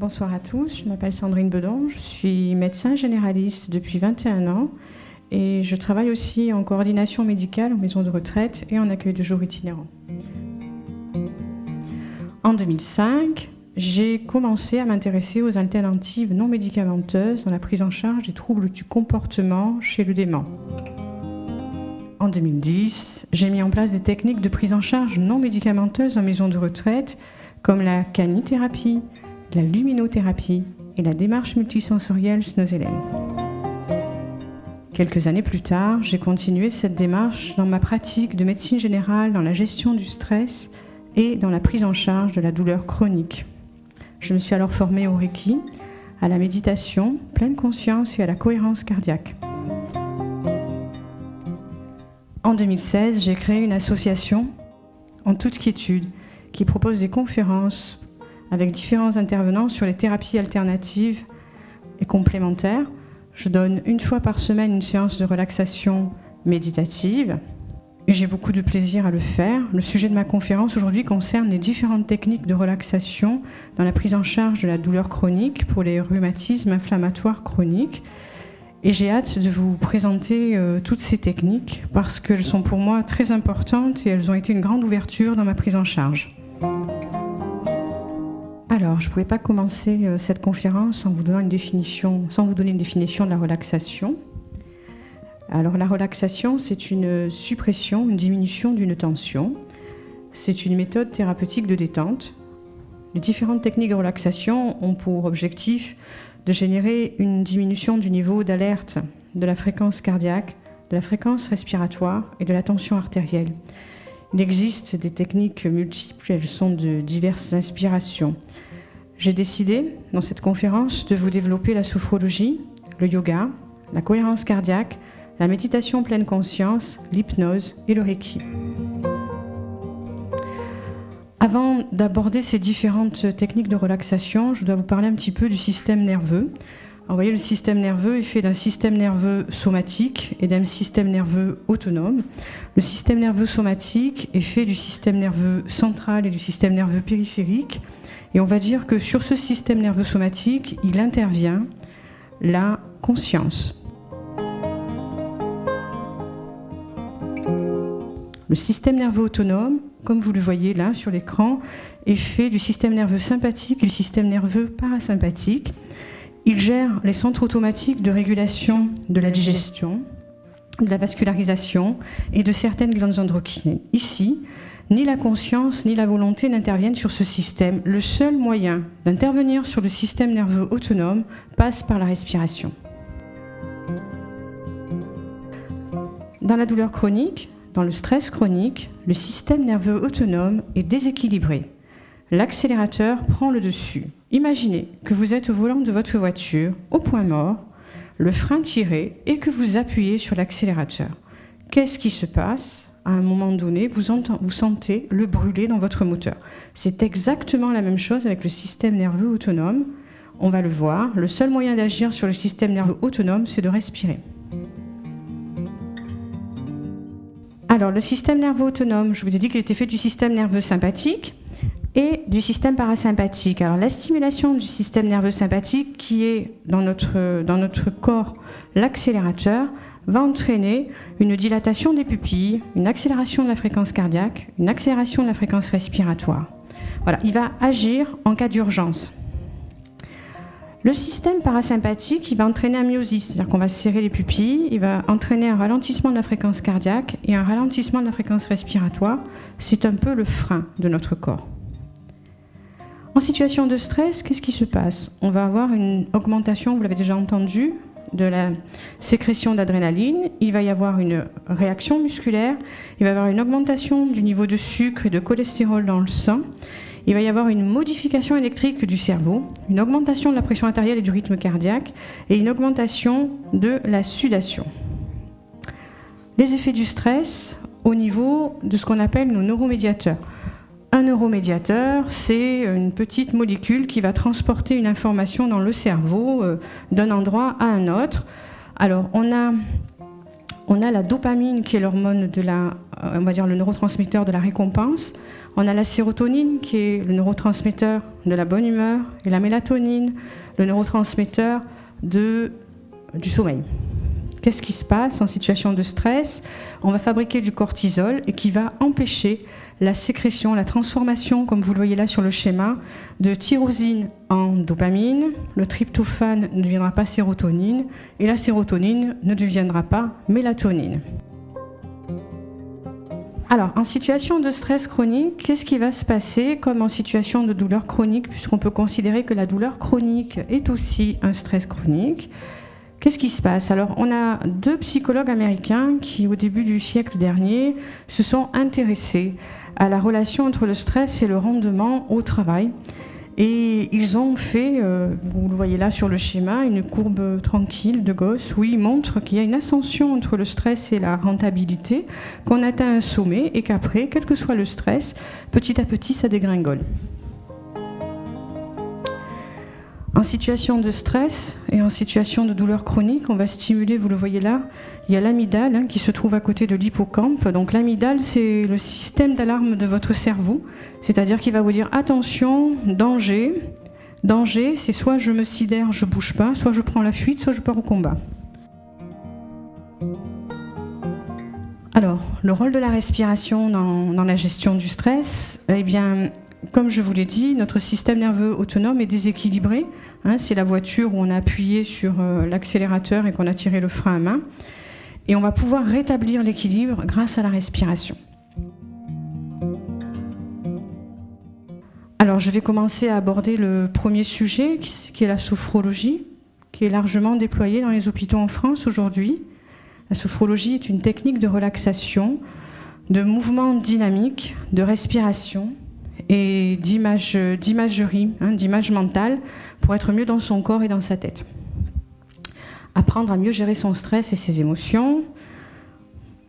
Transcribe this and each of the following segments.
Bonsoir à tous, je m'appelle Sandrine Bedon, je suis médecin généraliste depuis 21 ans et je travaille aussi en coordination médicale en maison de retraite et en accueil de jour itinérant. En 2005, j'ai commencé à m'intéresser aux alternatives non médicamenteuses dans la prise en charge des troubles du comportement chez le dément. En 2010, j'ai mis en place des techniques de prise en charge non médicamenteuses en maison de retraite comme la canithérapie, la luminothérapie et la démarche multisensorielle Snows-Hélène. Quelques années plus tard, j'ai continué cette démarche dans ma pratique de médecine générale, dans la gestion du stress et dans la prise en charge de la douleur chronique. Je me suis alors formée au Reiki, à la méditation, pleine conscience et à la cohérence cardiaque. En 2016, j'ai créé une association en toute quiétude qui propose des conférences avec différents intervenants sur les thérapies alternatives et complémentaires. Je donne une fois par semaine une séance de relaxation méditative et j'ai beaucoup de plaisir à le faire. Le sujet de ma conférence aujourd'hui concerne les différentes techniques de relaxation dans la prise en charge de la douleur chronique pour les rhumatismes inflammatoires chroniques. Et j'ai hâte de vous présenter toutes ces techniques parce qu'elles sont pour moi très importantes et elles ont été une grande ouverture dans ma prise en charge. Alors, je ne pouvais pas commencer cette conférence sans vous donner une définition de la relaxation. Alors, la relaxation, c'est une suppression, une diminution d'une tension. C'est une méthode thérapeutique de détente. Les différentes techniques de relaxation ont pour objectif de générer une diminution du niveau d'alerte de la fréquence cardiaque, de la fréquence respiratoire et de la tension artérielle. Il existe des techniques multiples, elles sont de diverses inspirations. J'ai décidé, dans cette conférence, de vous développer la sophrologie, le yoga, la cohérence cardiaque, la méditation pleine conscience, l'hypnose et le Reiki. Avant d'aborder ces différentes techniques de relaxation, je dois vous parler un petit peu du système nerveux. Alors, vous voyez, le système nerveux est fait d'un système nerveux somatique et d'un système nerveux autonome. Le système nerveux somatique est fait du système nerveux central et du système nerveux périphérique. Et on va dire que sur ce système nerveux somatique, il intervient la conscience. Le système nerveux autonome, comme vous le voyez là sur l'écran, est fait du système nerveux sympathique et du système nerveux parasympathique. Il gère les centres automatiques de régulation de la digestion, de la vascularisation et de certaines glandes endocriniennes. Ici, ni la conscience ni la volonté n'interviennent sur ce système. Le seul moyen d'intervenir sur le système nerveux autonome passe par la respiration. Dans la douleur chronique, dans le stress chronique, le système nerveux autonome est déséquilibré. L'accélérateur prend le dessus. Imaginez que vous êtes au volant de votre voiture, au point mort, le frein tiré et que vous appuyez sur l'accélérateur. Qu'est-ce qui se passe ? À un moment donné, vous sentez le brûler dans votre moteur. C'est exactement la même chose avec le système nerveux autonome. On va le voir, le seul moyen d'agir sur le système nerveux autonome, c'est de respirer. Alors, le système nerveux autonome, je vous ai dit qu'il était fait du système nerveux sympathique et du système parasympathique. Alors, la stimulation du système nerveux sympathique, qui est dans notre corps l'accélérateur, va entraîner une dilatation des pupilles, une accélération de la fréquence cardiaque, une accélération de la fréquence respiratoire. Voilà, il va agir en cas d'urgence. Le système parasympathique, il va entraîner un myosis, c'est-à-dire qu'on va serrer les pupilles, il va entraîner un ralentissement de la fréquence cardiaque et un ralentissement de la fréquence respiratoire. C'est un peu le frein de notre corps. En situation de stress, qu'est-ce qui se passe ? On va avoir une augmentation, vous l'avez déjà entendu, de la sécrétion d'adrénaline, il va y avoir une réaction musculaire, il va y avoir une augmentation du niveau de sucre et de cholestérol dans le sang, il va y avoir une modification électrique du cerveau, une augmentation de la pression artérielle et du rythme cardiaque et une augmentation de la sudation. Les effets du stress au niveau de ce qu'on appelle nos neuromédiateurs. Un neuromédiateur, c'est une petite molécule qui va transporter une information dans le cerveau d'un endroit à un autre. Alors, on On a la dopamine qui est l'hormone on va dire le neurotransmetteur de la récompense. On a la sérotonine qui est le neurotransmetteur de la bonne humeur et la mélatonine, le neurotransmetteur du sommeil. Qu'est-ce qui se passe en situation de stress? On va fabriquer du cortisol et qui va empêcher la sécrétion, la transformation, comme vous le voyez là sur le schéma, de tyrosine en dopamine. Le tryptophane ne deviendra pas sérotonine et la sérotonine ne deviendra pas mélatonine. Alors, en situation de stress chronique, qu'est-ce qui va se passer comme en situation de douleur chronique, puisqu'on peut considérer que la douleur chronique est aussi un stress chronique? Qu'est-ce qui se passe? Alors, on a 2 psychologues américains qui, au début du siècle dernier, se sont intéressés à la relation entre le stress et le rendement au travail. Et ils ont fait, vous le voyez là sur le schéma, une courbe tranquille de Gauss où ils montrent qu'il y a une ascension entre le stress et la rentabilité, qu'on atteint un sommet et qu'après, quel que soit le stress, petit à petit, ça dégringole. En situation de stress et en situation de douleur chronique, on va stimuler, vous le voyez là, il y a l'amygdale qui se trouve à côté de l'hippocampe. Donc l'amygdale, c'est le système d'alarme de votre cerveau, c'est-à-dire qu'il va vous dire attention, danger. Danger, c'est soit je me sidère, je bouge pas, soit je prends la fuite, soit je pars au combat. Alors, le rôle de la respiration dans la gestion du stress, eh bien, comme je vous l'ai dit, notre système nerveux autonome est déséquilibré. C'est la voiture où on a appuyé sur l'accélérateur et qu'on a tiré le frein à main. Et on va pouvoir rétablir l'équilibre grâce à la respiration. Alors, je vais commencer à aborder le premier sujet, qui est la sophrologie, qui est largement déployée dans les hôpitaux en France aujourd'hui. La sophrologie est une technique de relaxation, de mouvement dynamique, de respiration et d'imagerie, d'image mentale, pour être mieux dans son corps et dans sa tête. Apprendre à mieux gérer son stress et ses émotions,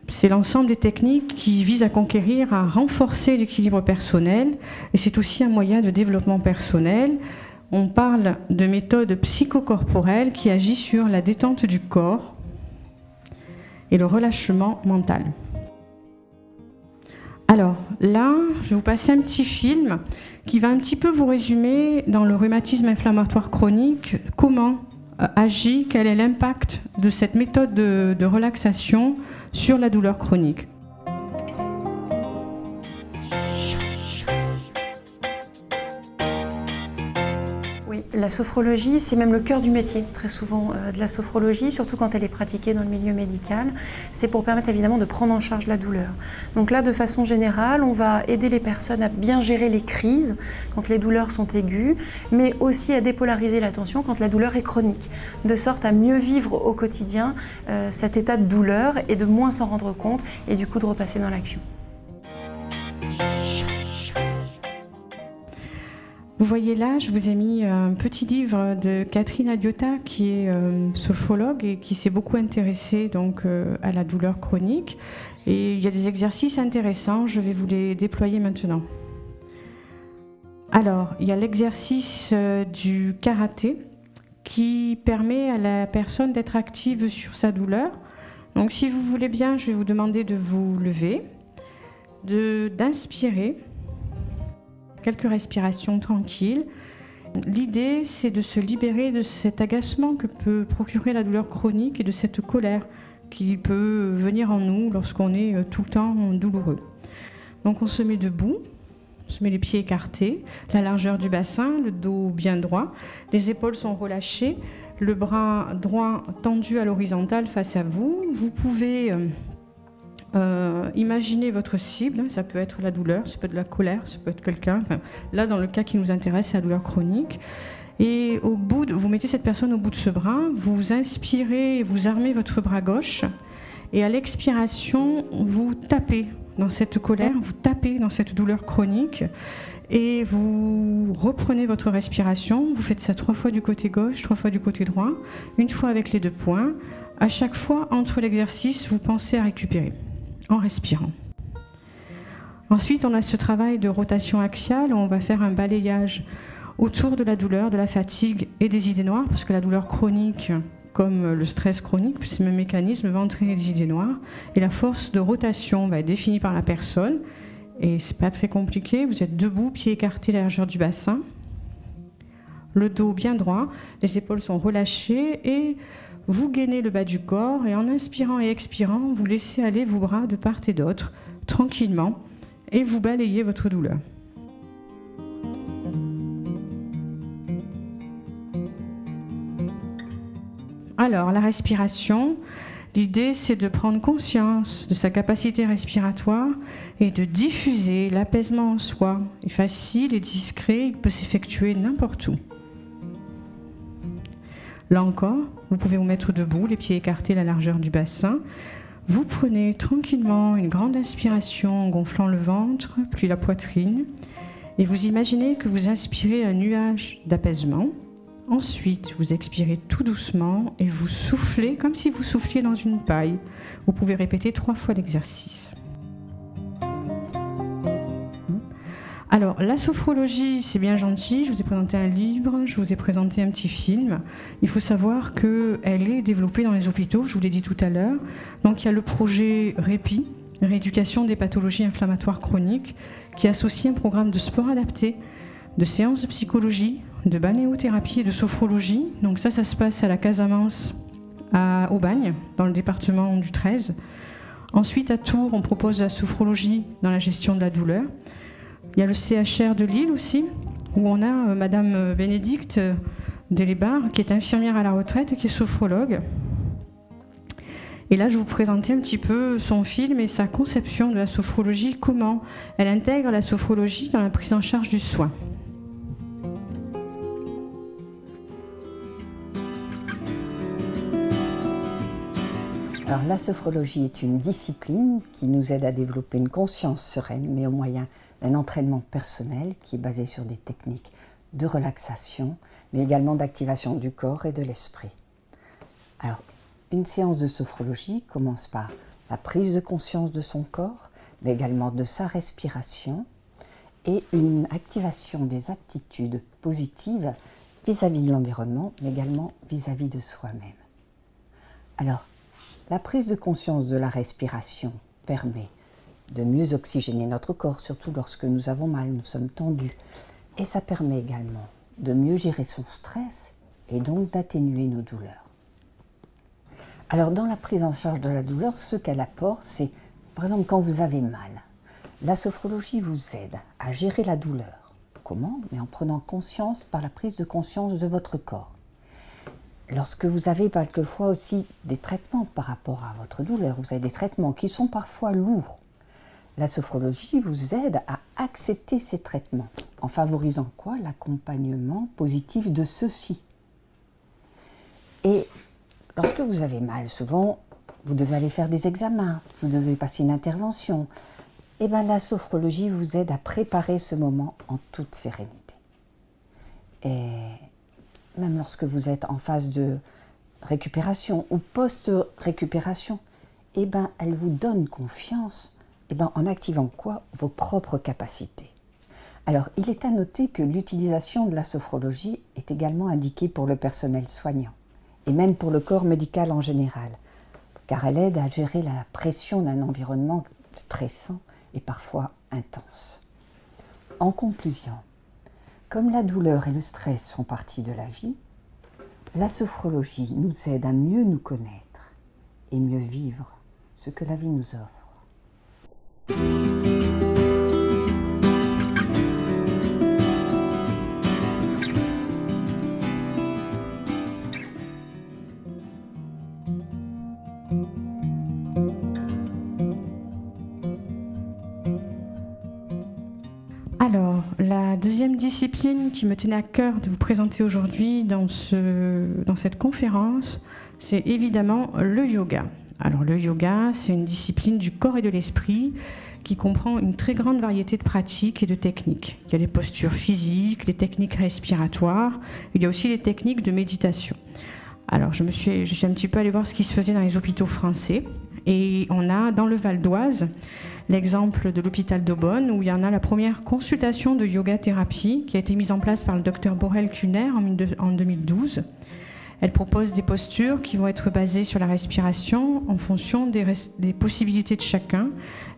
c'est l'ensemble des techniques qui visent à conquérir, à renforcer l'équilibre personnel, et c'est aussi un moyen de développement personnel. On parle de méthodes psychocorporelles qui agissent sur la détente du corps et le relâchement mental. Alors là, je vais vous passer un petit film qui va un petit peu vous résumer dans le rhumatisme inflammatoire chronique comment agit, quel est l'impact de cette méthode de relaxation sur la douleur chronique. Oui, la sophrologie, c'est même le cœur du métier, très souvent, de la sophrologie, surtout quand elle est pratiquée dans le milieu médical. C'est pour permettre évidemment de prendre en charge la douleur. Donc là, de façon générale, on va aider les personnes à bien gérer les crises quand les douleurs sont aiguës, mais aussi à dépolariser la tension quand la douleur est chronique, de sorte à mieux vivre au quotidien cet état de douleur et de moins s'en rendre compte et du coup de repasser dans l'action. Vous voyez là, je vous ai mis un petit livre de Catherine Agliotta, qui est sophrologue et qui s'est beaucoup intéressée donc, à la douleur chronique. Et il y a des exercices intéressants, je vais vous les déployer maintenant. Alors, il y a l'exercice du karaté qui permet à la personne d'être active sur sa douleur. Donc, si vous voulez bien, je vais vous demander de vous lever, d'inspirer. Quelques respirations tranquilles. L'idée, c'est de se libérer de cet agacement que peut procurer la douleur chronique et de cette colère qui peut venir en nous lorsqu'on est tout le temps douloureux. Donc on se met debout, on se met les pieds écartés, la largeur du bassin, le dos bien droit, les épaules sont relâchées, le bras droit tendu à l'horizontale face à vous. Vous pouvez imaginez votre cible, ça peut être la douleur, ça peut être la colère, ça peut être quelqu'un. Enfin, là, dans le cas qui nous intéresse, c'est la douleur chronique. Et vous mettez cette personne au bout de ce bras, vous inspirez, vous armez votre bras gauche, et à l'expiration, vous tapez dans cette colère, vous tapez dans cette douleur chronique, et vous reprenez votre respiration. Vous faites ça 3 fois du côté gauche, 3 fois du côté droit, 1 fois avec les 2 poings. À chaque fois, entre l'exercice, vous pensez à récupérer en respirant. Ensuite, on a ce travail de rotation axiale où on va faire un balayage autour de la douleur, de la fatigue et des idées noires, parce que la douleur chronique comme le stress chronique, ce même mécanisme va entraîner des idées noires. Et la force de rotation va être définie par la personne. Et c'est pas très compliqué. Vous êtes debout, pieds écartés à la largeur du bassin. Le dos bien droit, les épaules sont relâchées et vous gainez le bas du corps. Et en inspirant et expirant, vous laissez aller vos bras de part et d'autre, tranquillement, et vous balayez votre douleur. Alors, la respiration, l'idée c'est de prendre conscience de sa capacité respiratoire et de diffuser l'apaisement en soi. Il est facile et discret, il peut s'effectuer n'importe où. Là encore, vous pouvez vous mettre debout, les pieds écartés à la largeur du bassin. Vous prenez tranquillement une grande inspiration en gonflant le ventre, puis la poitrine, et vous imaginez que vous inspirez un nuage d'apaisement. Ensuite, vous expirez tout doucement et vous soufflez comme si vous souffliez dans une paille. Vous pouvez répéter 3 fois l'exercice. Alors, la sophrologie, c'est bien gentil. Je vous ai présenté un livre, je vous ai présenté un petit film. Il faut savoir qu'elle est développée dans les hôpitaux, je vous l'ai dit tout à l'heure. Donc, il y a le projet REPI, Rééducation des pathologies inflammatoires chroniques, qui associe un programme de sport adapté, de séances de psychologie, de balnéothérapie et de sophrologie. Donc ça se passe à la Casamance, à Aubagne, dans le département du 13. Ensuite, à Tours, on propose la sophrologie dans la gestion de la douleur. Il y a le CHR de Lille aussi, où on a Madame Bénédicte Delébar, qui est infirmière à la retraite et qui est sophrologue. Et là, je vais vous présenter un petit peu son film et sa conception de la sophrologie, comment elle intègre la sophrologie dans la prise en charge du soin. Alors, la sophrologie est une discipline qui nous aide à développer une conscience sereine, mais au moyen d'un entraînement personnel qui est basé sur des techniques de relaxation, mais également d'activation du corps et de l'esprit. Alors, une séance de sophrologie commence par la prise de conscience de son corps, mais également de sa respiration et une activation des aptitudes positives vis-à-vis de l'environnement, mais également vis-à-vis de soi-même. Alors, la prise de conscience de la respiration permet de mieux oxygéner notre corps, surtout lorsque nous avons mal, nous sommes tendus. Et ça permet également de mieux gérer son stress et donc d'atténuer nos douleurs. Alors dans la prise en charge de la douleur, ce qu'elle apporte, c'est par exemple quand vous avez mal, la sophrologie vous aide à gérer la douleur. Comment? Mais en prenant conscience par la prise de conscience de votre corps. Lorsque vous avez quelquefois aussi des traitements par rapport à votre douleur, vous avez des traitements qui sont parfois lourds. La sophrologie vous aide à accepter ces traitements en favorisant quoi? L'accompagnement positif de ceux-ci. Et lorsque vous avez mal, souvent, vous devez aller faire des examens, vous devez passer une intervention. Et bien la sophrologie vous aide à préparer ce moment en toute sérénité. Et même lorsque vous êtes en phase de récupération ou post-récupération, eh ben, elle vous donne confiance en activant quoi? Vos propres capacités. Alors, il est à noter que l'utilisation de la sophrologie est également indiquée pour le personnel soignant et même pour le corps médical en général, car elle aide à gérer la pression d'un environnement stressant et parfois intense. En conclusion, comme la douleur et le stress font partie de la vie, la sophrologie nous aide à mieux nous connaître et mieux vivre ce que la vie nous offre. Alors, la deuxième discipline qui me tenait à cœur de vous présenter aujourd'hui dans cette conférence, c'est évidemment le yoga. Alors, le yoga, c'est une discipline du corps et de l'esprit qui comprend une très grande variété de pratiques et de techniques. Il y a les postures physiques, les techniques respiratoires, il y a aussi les techniques de méditation. Alors, je suis un petit peu allée voir ce qui se faisait dans les hôpitaux français. Et on a dans le Val d'Oise l'exemple de l'hôpital d'Aubonne où il y en a la première consultation de yoga thérapie qui a été mise en place par le docteur Borel Kuhner en 2012. Elle propose des postures qui vont être basées sur la respiration en fonction des possibilités de chacun.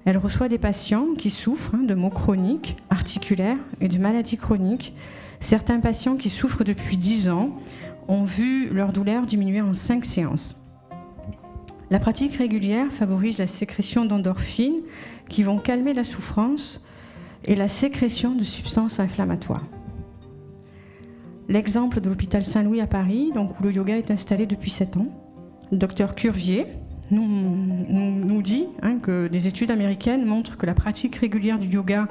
Elle reçoit des patients qui souffrent de maux chroniques, articulaires et de maladies chroniques. Certains patients qui souffrent depuis 10 ans ont vu leur douleur diminuer en 5 séances. La pratique régulière favorise la sécrétion d'endorphines qui vont calmer la souffrance et la sécrétion de substances inflammatoires. L'exemple de l'hôpital Saint-Louis à Paris, donc, où le yoga est installé depuis 7 ans. Le docteur Curvier nous dit que des études américaines montrent que la pratique régulière du yoga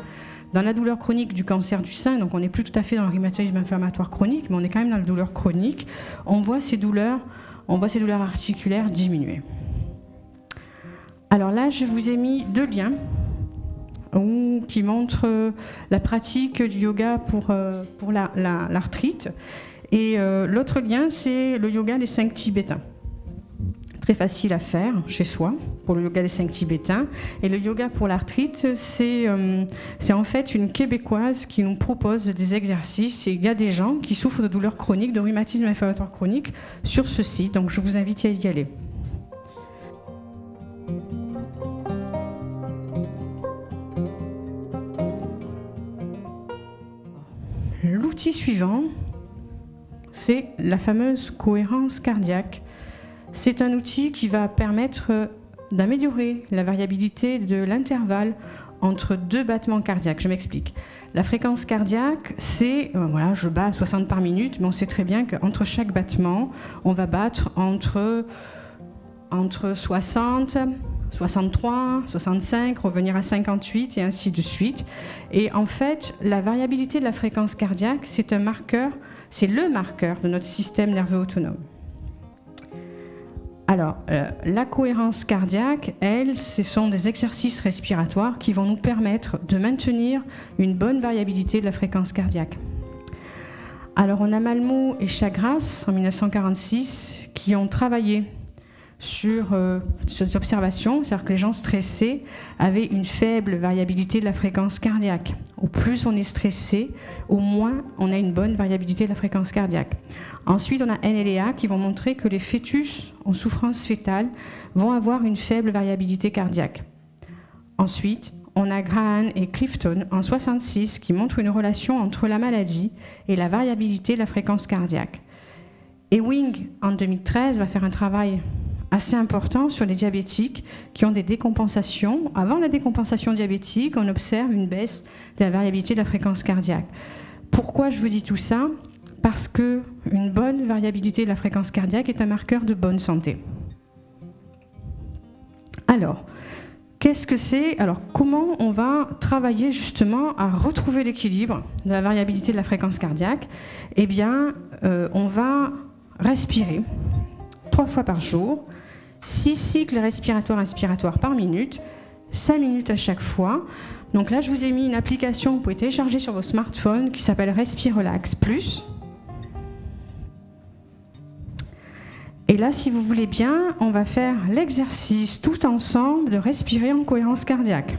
dans la douleur chronique du cancer du sein, donc on n'est plus tout à fait dans le rhumatisme inflammatoire chronique, mais on est quand même dans la douleur chronique, on voit ces douleurs articulaires diminuer. Alors là, je vous ai mis 2 liens qui montrent la pratique du yoga pour l'arthrite. Et l'autre lien, c'est le yoga des 5 tibétains. Très facile à faire chez soi, pour le yoga des 5 tibétains. Et le yoga pour l'arthrite, c'est en fait une Québécoise qui nous propose des exercices. Et il y a des gens qui souffrent de douleurs chroniques, de rhumatisme inflammatoire chronique sur ce site. Donc je vous invite à y aller. L'outil suivant, c'est la fameuse cohérence cardiaque. C'est un outil qui va permettre d'améliorer la variabilité de l'intervalle entre 2 battements cardiaques. Je m'explique. La fréquence cardiaque, c'est, je bats à 60 par minute, mais on sait très bien qu'entre chaque battement, on va battre entre 60, 63, 65, revenir à 58 et ainsi de suite. Et en fait, la variabilité de la fréquence cardiaque, c'est le marqueur de notre système nerveux autonome. Alors, la cohérence cardiaque, ce sont des exercices respiratoires qui vont nous permettre de maintenir une bonne variabilité de la fréquence cardiaque. Alors, on a Malmö et Chagras, en 1946, qui ont travaillé sur ces observations, c'est-à-dire que les gens stressés avaient une faible variabilité de la fréquence cardiaque. Au plus on est stressé, au moins on a une bonne variabilité de la fréquence cardiaque. Ensuite, on a NLA qui vont montrer que les fœtus en souffrance fœtale vont avoir une faible variabilité cardiaque. Ensuite, on a Graham et Clifton en 1966 qui montrent une relation entre la maladie et la variabilité de la fréquence cardiaque. Et Wing, en 2013, va faire un travail assez important sur les diabétiques qui ont des décompensations. Avant la décompensation diabétique, on observe une baisse de la variabilité de la fréquence cardiaque. Pourquoi je vous dis tout ça ? Parce qu'une bonne variabilité de la fréquence cardiaque est un marqueur de bonne santé. Alors, qu'est-ce que c'est ? Alors, comment on va travailler justement à retrouver l'équilibre de la variabilité de la fréquence cardiaque ? Eh bien, on va respirer 3 fois par jour, 6 cycles respiratoires par minute, 5 minutes à chaque fois. Donc là, je vous ai mis une application que vous pouvez télécharger sur vos smartphones qui s'appelle Respirelax Plus. Et là, si vous voulez bien, on va faire l'exercice tout ensemble de respirer en cohérence cardiaque.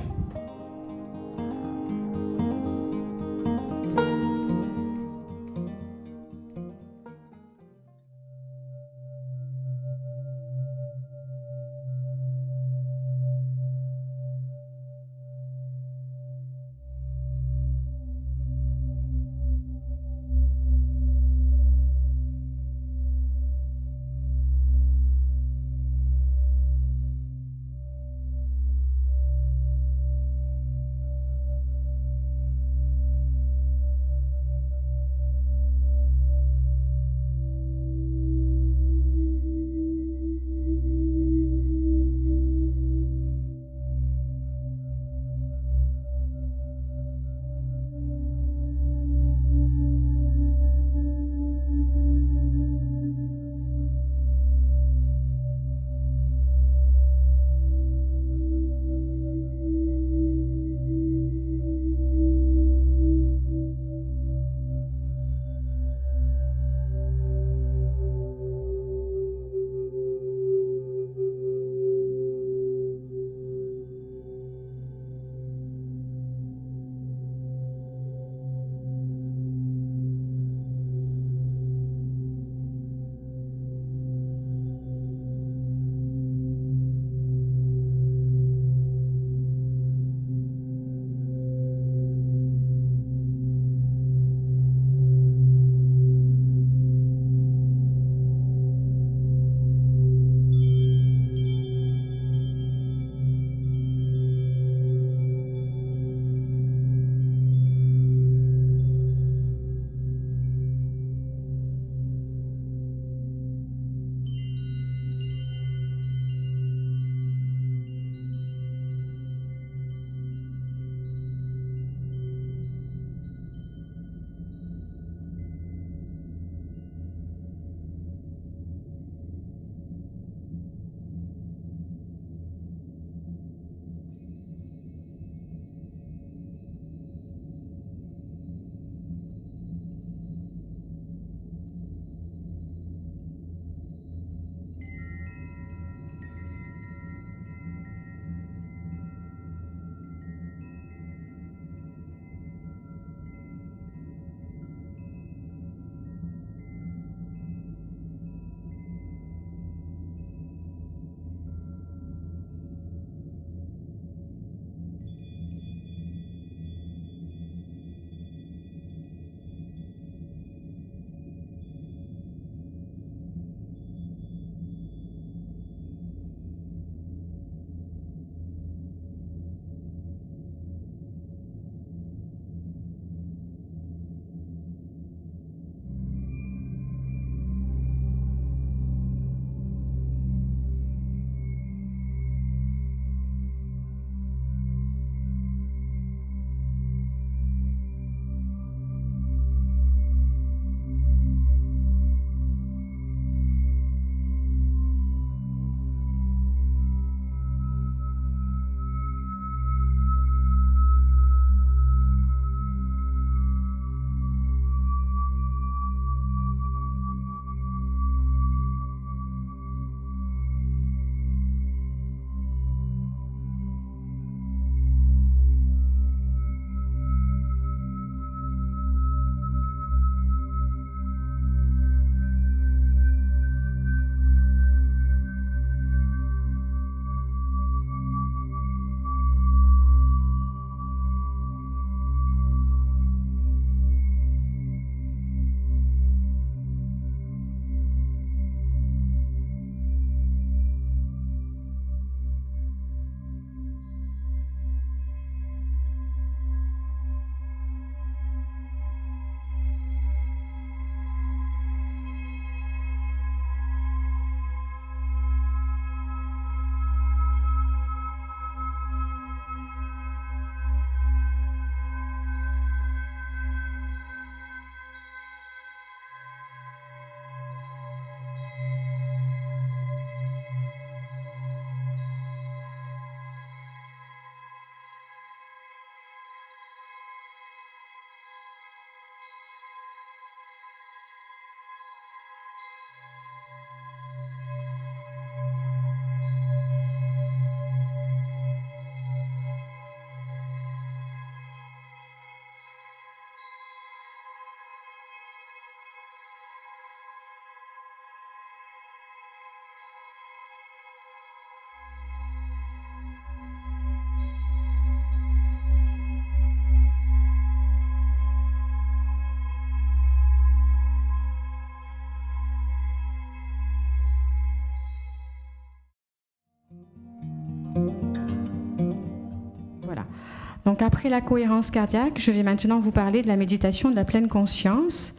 Donc après la cohérence cardiaque, je vais maintenant vous parler de la méditation de la pleine conscience.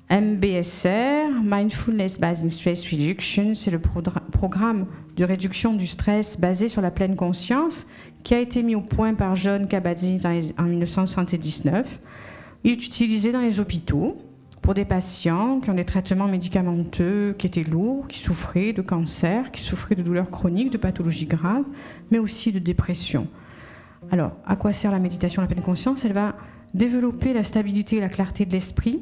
MBSR, Mindfulness Based Stress Reduction, c'est le programme de réduction du stress basé sur la pleine conscience qui a été mis au point par John Kabat-Zinn en 1979. Il est utilisé dans les hôpitaux pour des patients qui ont des traitements médicamenteux qui étaient lourds, qui souffraient de cancer, qui souffraient de douleurs chroniques, de pathologies graves, mais aussi de dépression. Alors, à quoi sert la méditation de la pleine conscience? Elle va développer la stabilité et la clarté de l'esprit.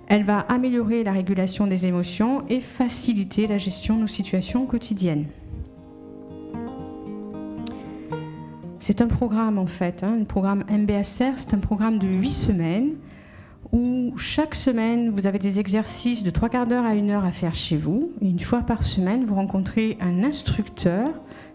Elle va améliorer la régulation des émotions et faciliter la gestion de nos situations quotidiennes. C'est un programme en fait, un programme MBSR, c'est un programme de 8 semaines où chaque semaine vous avez des exercices de 3/4 d'heure à 1 heure à faire chez vous. Et une fois par semaine, vous rencontrez un instructeur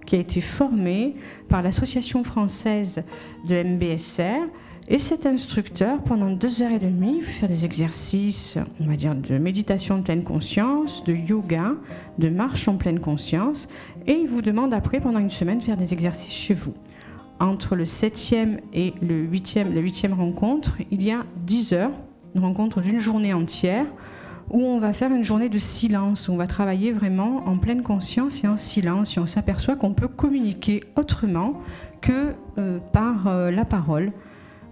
qui a été formé par l'Association française de MBSR. Et cet instructeur, pendant 2h30, fait des exercices, on va dire, de méditation de pleine conscience, de yoga, de marche en pleine conscience. Et il vous demande après, pendant une semaine, de faire des exercices chez vous. Entre le 7e et la 8e rencontre, il y a 10 heures, une rencontre d'une journée entière, où on va faire une journée de silence, où on va travailler vraiment en pleine conscience et en silence, et on s'aperçoit qu'on peut communiquer autrement que par la parole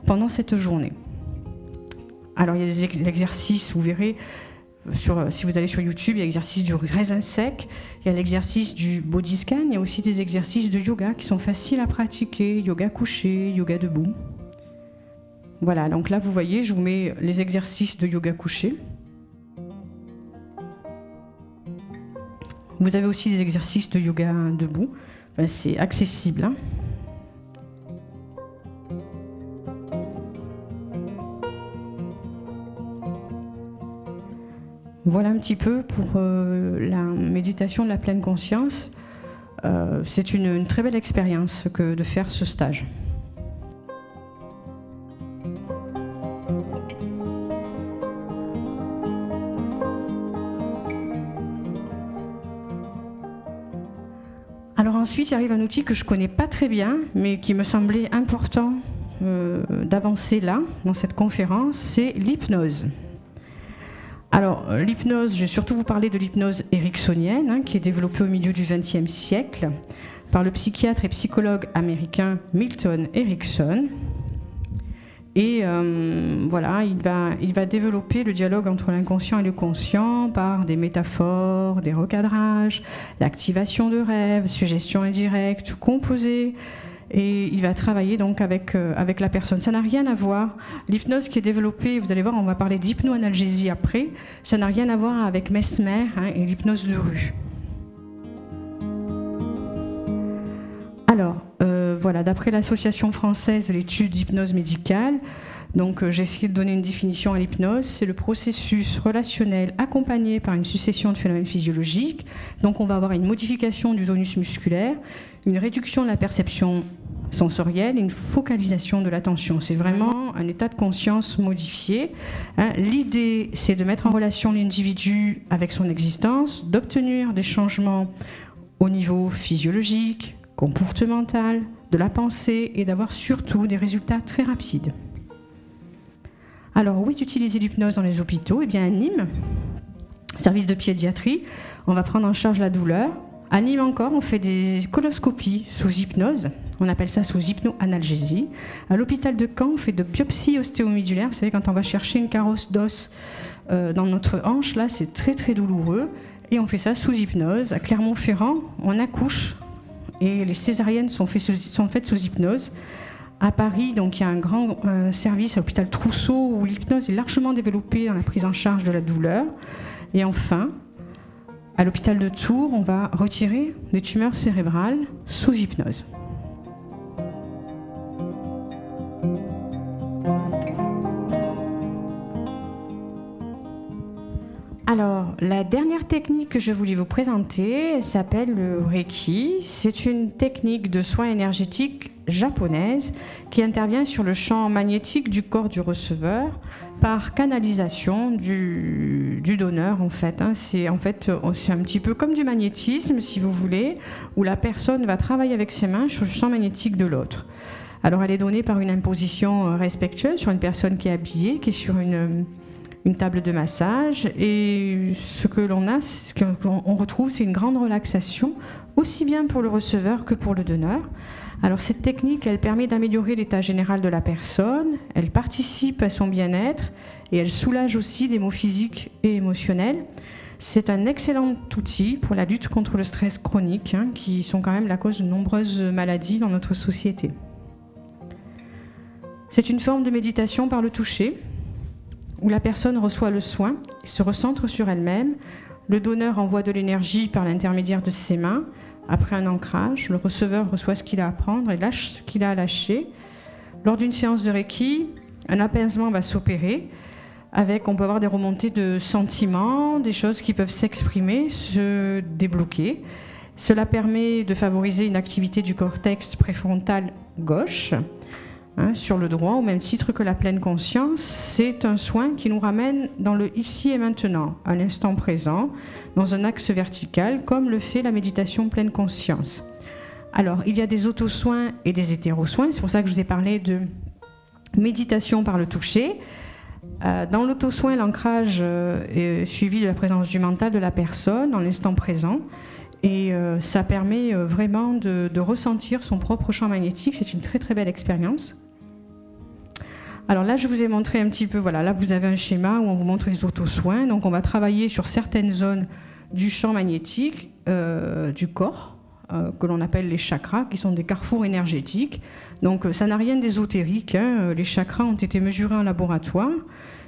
pendant cette journée. Alors il y a des exercices, vous verrez, si vous allez sur YouTube, il y a l'exercice du raisin sec, il y a l'exercice du body scan, il y a aussi des exercices de yoga qui sont faciles à pratiquer, yoga couché, yoga debout. Voilà, donc là vous voyez, je vous mets les exercices de yoga couché. Vous avez aussi des exercices de yoga debout, enfin, c'est accessible, hein. Voilà un petit peu pour la méditation de la pleine conscience. C'est une très belle expérience que de faire ce stage. Alors ensuite, il arrive un outil que je ne connais pas très bien, mais qui me semblait important d'avancer là, dans cette conférence, c'est l'hypnose. Alors, l'hypnose, je vais surtout vous parler de l'hypnose ericksonienne, hein, qui est développée au milieu du XXe siècle par le psychiatre et psychologue américain Milton Erickson. Et voilà, il va développer le dialogue entre l'inconscient et le conscient par des métaphores, des recadrages, l'activation de rêves, suggestions indirectes ou composées. Et il va travailler donc avec la personne. Ça n'a rien à voir. L'hypnose qui est développée, vous allez voir, on va parler d'hypnoanalgésie après, ça n'a rien à voir avec Mesmer, hein, et l'hypnose de rue. Alors, voilà, d'après l'Association française de l'étude d'hypnose médicale, donc j'ai essayé de donner une définition à l'hypnose. C'est le processus relationnel accompagné par une succession de phénomènes physiologiques. Donc on va avoir une modification du tonus musculaire, une réduction de la perception sensorielle et une focalisation de l'attention. C'est vraiment un état de conscience modifié. Hein. L'idée, c'est de mettre en relation l'individu avec son existence, d'obtenir des changements au niveau physiologique, comportemental, de la pensée et d'avoir surtout des résultats très rapides. Alors, où est utilisée l'hypnose dans les hôpitaux? Eh bien, à Nîmes, service de pédiatrie, on va prendre en charge la douleur. À Nîmes encore, on fait des coloscopies sous hypnose. On appelle ça sous hypnoanalgésie. À l'hôpital de Caen, on fait de biopsies ostéomédulaires. Vous savez, quand on va chercher une carrosse d'os dans notre hanche, là, c'est très très douloureux. Et on fait ça sous hypnose. À Clermont-Ferrand, on accouche et les césariennes sont faites sous hypnose. À Paris, donc, il y a un grand service à l'hôpital Trousseau où l'hypnose est largement développée dans la prise en charge de la douleur. Et enfin, à l'hôpital de Tours, on va retirer des tumeurs cérébrales sous hypnose. Alors, la dernière technique que je voulais vous présenter s'appelle le Reiki. C'est une technique de soins énergétiques japonaise qui intervient sur le champ magnétique du corps du receveur par canalisation du donneur en fait. C'est un petit peu comme du magnétisme si vous voulez, où la personne va travailler avec ses mains sur le champ magnétique de l'autre. Alors elle est donnée par une imposition respectueuse sur une personne qui est habillée, qui est sur une table de massage, et ce que l'on a, ce qu'on retrouve, c'est une grande relaxation, aussi bien pour le receveur que pour le donneur. Alors cette technique, elle permet d'améliorer l'état général de la personne, elle participe à son bien-être et elle soulage aussi des maux physiques et émotionnels. C'est un excellent outil pour la lutte contre le stress chronique, qui sont quand même la cause de nombreuses maladies dans notre société. C'est une forme de méditation par le toucher, où la personne reçoit le soin, se recentre sur elle-même, le donneur envoie de l'énergie par l'intermédiaire de ses mains. Après un ancrage, le receveur reçoit ce qu'il a à prendre et lâche ce qu'il a à lâcher. Lors d'une séance de Reiki, un apaisement va s'opérer. On peut avoir des remontées de sentiments, des choses qui peuvent s'exprimer, se débloquer. Cela permet de favoriser une activité du cortex préfrontal gauche, sur le droit, au même titre que la pleine conscience. C'est un soin qui nous ramène dans le ici et maintenant, à l'instant présent, dans un axe vertical, comme le fait la méditation pleine conscience. Alors, il y a des autosoins et des hétérosoins, c'est pour ça que je vous ai parlé de méditation par le toucher. Dans l'autosoin, l'ancrage est suivi de la présence du mental de la personne dans l'instant présent. Et ça permet vraiment de ressentir son propre champ magnétique. C'est une très très belle expérience. Alors là, je vous ai montré un petit peu, voilà, là vous avez un schéma où on vous montre les autosoins. Donc on va travailler sur certaines zones du champ magnétique du corps, que l'on appelle les chakras, qui sont des carrefours énergétiques. Donc ça n'a rien d'ésotérique, les chakras ont été mesurés en laboratoire.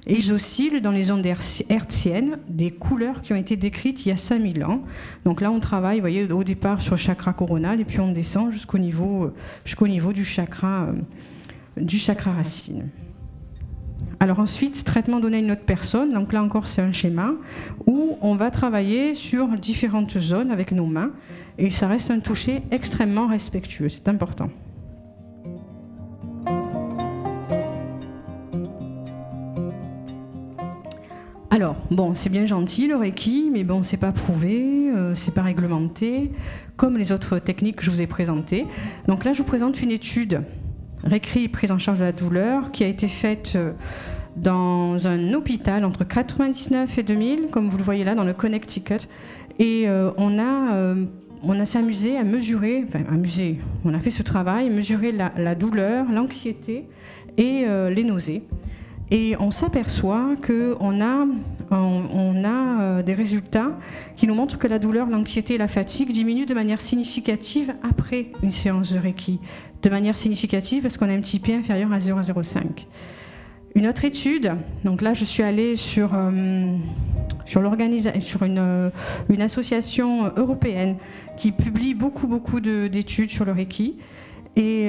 Et ils oscillent dans les ondes hertziennes, des couleurs qui ont été décrites il y a 5000 ans. Donc là, on travaille, vous voyez, au départ sur le chakra coronal, et puis on descend jusqu'au niveau du chakra racine. Alors ensuite, traitement donné à une autre personne. Donc là encore, c'est un schéma où on va travailler sur différentes zones avec nos mains. Et ça reste un toucher extrêmement respectueux, c'est important. Alors, bon, c'est bien gentil le Reiki, mais bon, c'est pas prouvé, c'est pas réglementé, comme les autres techniques que je vous ai présentées. Donc là, je vous présente une étude, Reiki, prise en charge de la douleur, qui a été faite dans un hôpital entre 1999 et 2000, comme vous le voyez là, dans le Connecticut. Et on s'est amusé à mesurer, on a fait ce travail, mesurer la douleur, l'anxiété et les nausées. Et on s'aperçoit qu'on a des résultats qui nous montrent que la douleur, l'anxiété et la fatigue diminuent de manière significative après une séance de Reiki. De manière significative parce qu'on a un petit P inférieur à 0,05. Une autre étude, donc là je suis allée sur une association européenne qui publie beaucoup d'études sur le Reiki. Et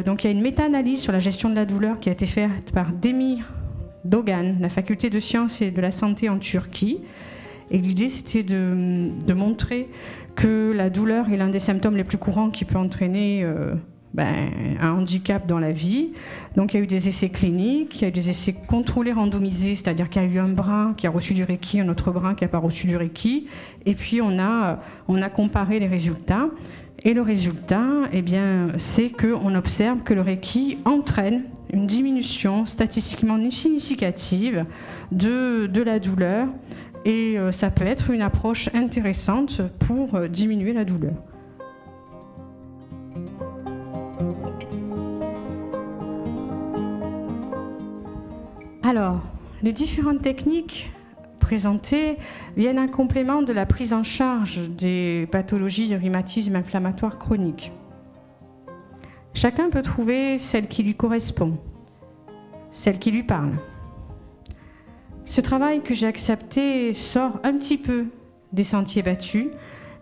donc il y a une méta-analyse sur la gestion de la douleur qui a été faite par Demir Dogan, la faculté de sciences et de la santé en Turquie. Et l'idée c'était de montrer que la douleur est l'un des symptômes les plus courants qui peut entraîner un handicap dans la vie. Donc il y a eu des essais cliniques, il y a eu des essais contrôlés randomisés, c'est-à-dire qu'il y a eu un bras qui a reçu du Reiki, un autre bras qui n'a pas reçu du Reiki. Et puis on a comparé les résultats. Et le résultat, c'est qu'on observe que le Reiki entraîne une diminution statistiquement significative de la douleur. Et ça peut être une approche intéressante pour diminuer la douleur. Alors, les différentes techniques présentées viennent en complément de la prise en charge des pathologies de rhumatisme inflammatoire chronique. Chacun peut trouver celle qui lui correspond, celle qui lui parle. Ce travail que j'ai accepté sort un petit peu des sentiers battus,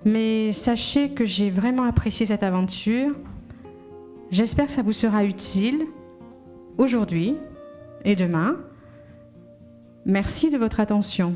mais sachez que j'ai vraiment apprécié cette aventure. J'espère que ça vous sera utile aujourd'hui et demain. Merci de votre attention.